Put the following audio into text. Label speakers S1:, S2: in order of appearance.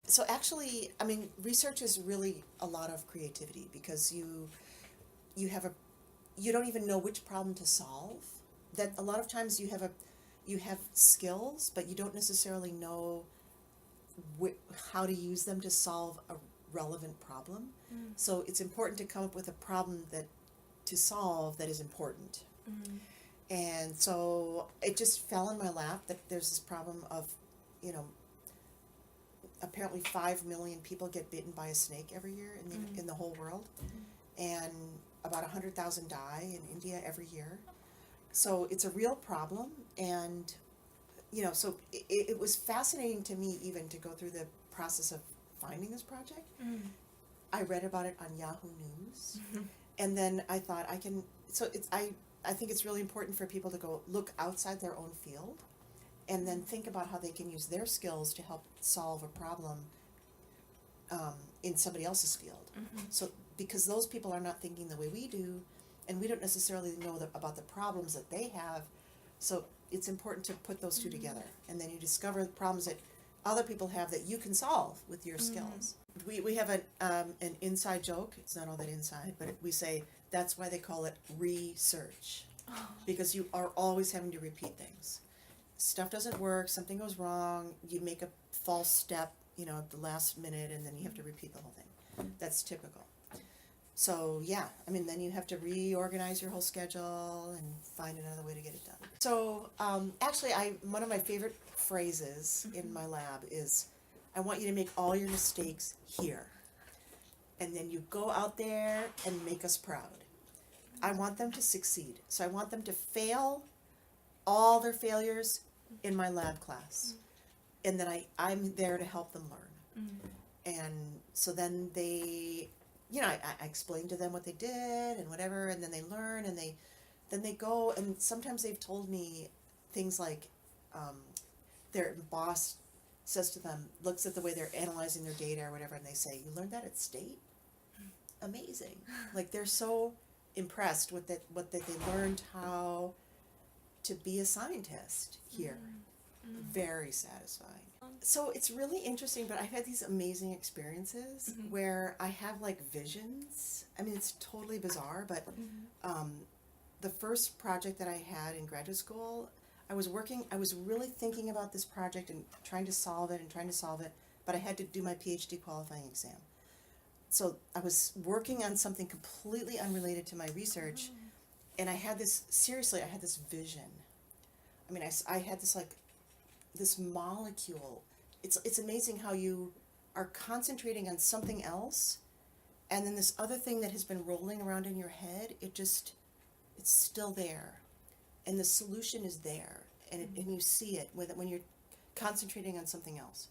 S1: So actually, I mean, research is really a lot of creativity because you have a you don't even know which problem to solve. That a lot of times you have skills, but you don't necessarily know how to use them to solve a relevant problem.
S2: Mm.
S1: So it's important to come up with a problem that to solve that is important.
S2: Mm.
S1: And so it just fell in my lap that there's this problem of, you know, apparently 5 million people get bitten by a snake every year in the whole world, and about 100,000 die in India every year. So it's a real problem, and you know, so it was fascinating to me even to go through the process of finding this project.
S2: Mm.
S1: I read about it on Yahoo News, and then I thought I can. So I think it's really important for people to go look outside their own field, and then think about how they can use their skills to help solve a problem in somebody else's field.
S2: Mm-hmm.
S1: So because those people are not thinking the way we do, and we don't necessarily know about the problems that they have, so it's important to put those two together, and then you discover the problems that other people have that you can solve with your skills. We have an inside joke. It's not all that inside, but we say that's why they call it research, because you are always having to repeat things. Stuff doesn't work, something goes wrong, you make a false step, you know, at the last minute, and then you have to repeat the whole thing. That's typical. So yeah, I mean, then you have to reorganize your whole schedule and find another way to get it done. So actually, one of my favorite phrases in my lab is, I want you to make all your mistakes here, and then you go out there and make us proud. I want them to succeed. So I want them to fail all their failures in my lab class, and then I'm there to help them learn. And so then they, you know, I explain to them what they did and whatever, and then they learn, and then they go, and sometimes they've told me things like their boss says to them, looks at the way they're analyzing their data or whatever, and they say, "You learned that at State? Amazing!" Like they're so impressed with that, they learned how to be a scientist here. Very satisfying. So it's really interesting, but I've had these amazing experiences where I have like visions. I mean, it's totally bizarre, but the first project that I had in graduate school, I was really thinking about this project and trying to solve it, but I had to do my PhD qualifying exam. So I was working on something completely unrelated to my research, and I had this vision. I mean, I had this like this molecule. It's amazing how you are concentrating on something else, and then this other thing that has been rolling around in your head, it's still there, and the solution is there, and you see it when you're concentrating on something else.